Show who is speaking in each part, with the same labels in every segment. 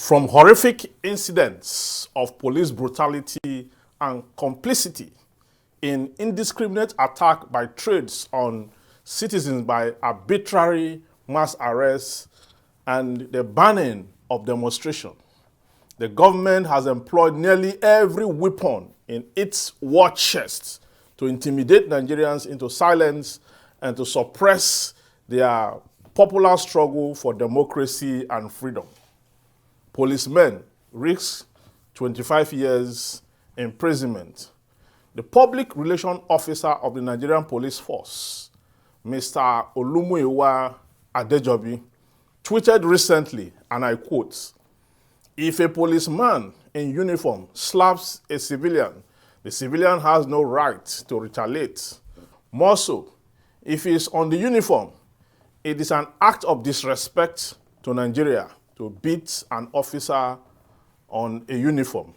Speaker 1: From horrific incidents of police brutality and complicity in indiscriminate attack by trades on citizens by arbitrary mass arrests and the banning of demonstration, the government has employed nearly every weapon in its war chest to intimidate Nigerians into silence and to suppress their popular struggle for democracy and freedom. Policemen risk 25 years imprisonment. The public relations officer of the Nigerian Police Force, Mr. Olumuyiwa Adejobi, tweeted recently, and I quote, "If a policeman in uniform slaps a civilian, the civilian has no right to retaliate. More so, if he is on the uniform, it is an act of disrespect to Nigeria to beat an officer on a uniform."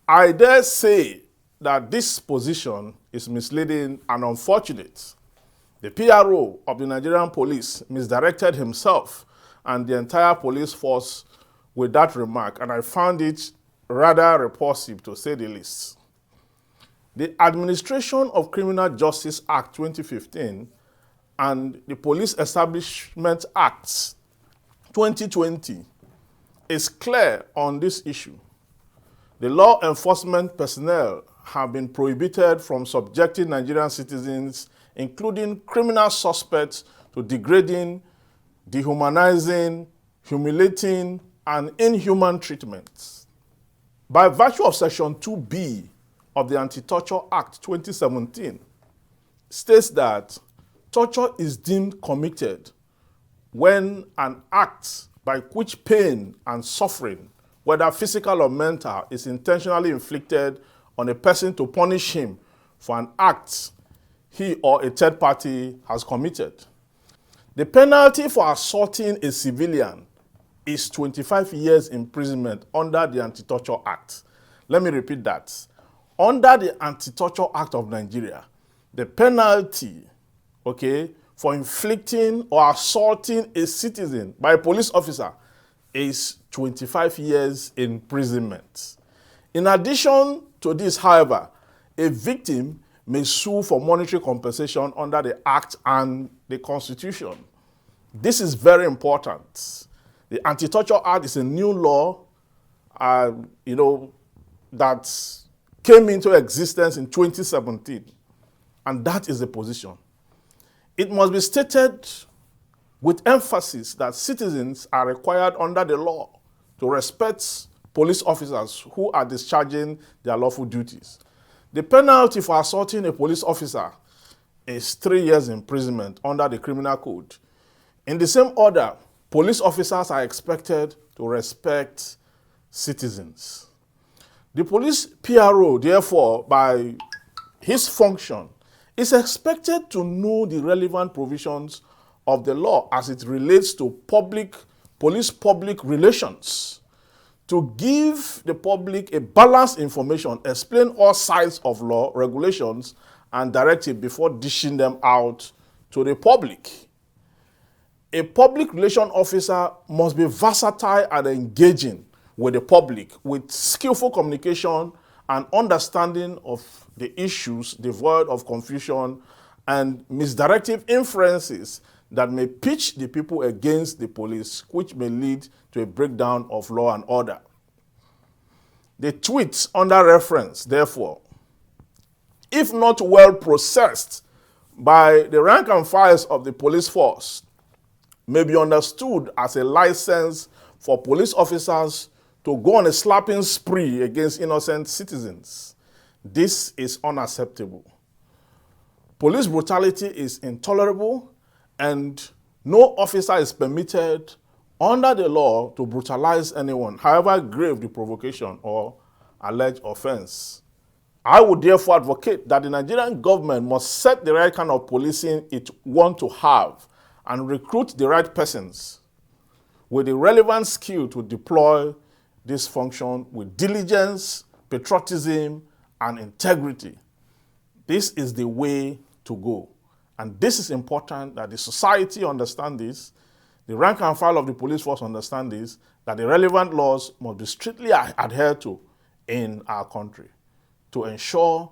Speaker 1: I dare say that this position is misleading and unfortunate. The PRO of the Nigerian police misdirected himself and the entire police force with that remark, and I found it rather repulsive, to say the least. The Administration of Criminal Justice Act 2015 and the Police Establishment Act 2020 is clear on this issue. The law enforcement personnel have been prohibited from subjecting Nigerian citizens, including criminal suspects, to degrading, dehumanizing, humiliating, and inhuman treatments. By virtue of Section 2B of the Anti-Torture Act 2017, states that torture is deemed committed when an act by which pain and suffering, whether physical or mental, is intentionally inflicted on a person to punish him for an act he or a third party has committed. The penalty for assaulting a civilian is 25 years imprisonment under the Anti-Torture Act. Let me repeat that. Under the Anti-Torture Act of Nigeria, the penalty, for inflicting or assaulting a citizen by a police officer is 25 years imprisonment. In addition to this, however, a victim may sue for monetary compensation under the Act and the Constitution. This is very important. The Anti-Torture Act is a new law, that came into existence in 2017, and that is the position. It must be stated with emphasis that citizens are required under the law to respect police officers who are discharging their lawful duties. The penalty for assaulting a police officer is 3 years imprisonment under the Criminal Code. In the same order, police officers are expected to respect citizens. The police PRO, therefore, by his function, is expected to know the relevant provisions of the law as it relates to police public relations, to give the public a balanced information, explain all sides of law, regulations, and directive before dishing them out to the public. A public relation officer must be versatile and engaging with the public, with skillful communication and understanding of the issues devoid of confusion and misdirective inferences that may pitch the people against the police, which may lead to a breakdown of law and order. The tweet under reference, therefore, if not well processed by the rank and files of the police force, may be understood as a license for police officers to go on a slapping spree against innocent citizens. This is unacceptable. Police brutality is intolerable, and no officer is permitted under the law to brutalize anyone, however grave the provocation or alleged offense. I would therefore advocate that the Nigerian government must set the right kind of policing it wants to have and recruit the right persons with the relevant skill to deploy this function with diligence, patriotism, and integrity. This is the way to go. And this is important that the society understand this, the rank and file of the police force understand this, that the relevant laws must be strictly adhered to in our country to ensure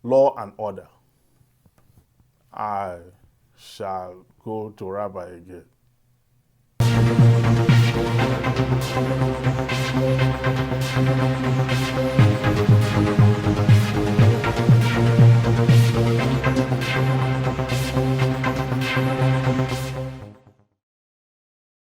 Speaker 1: law and order. I shall go to Rabbi again.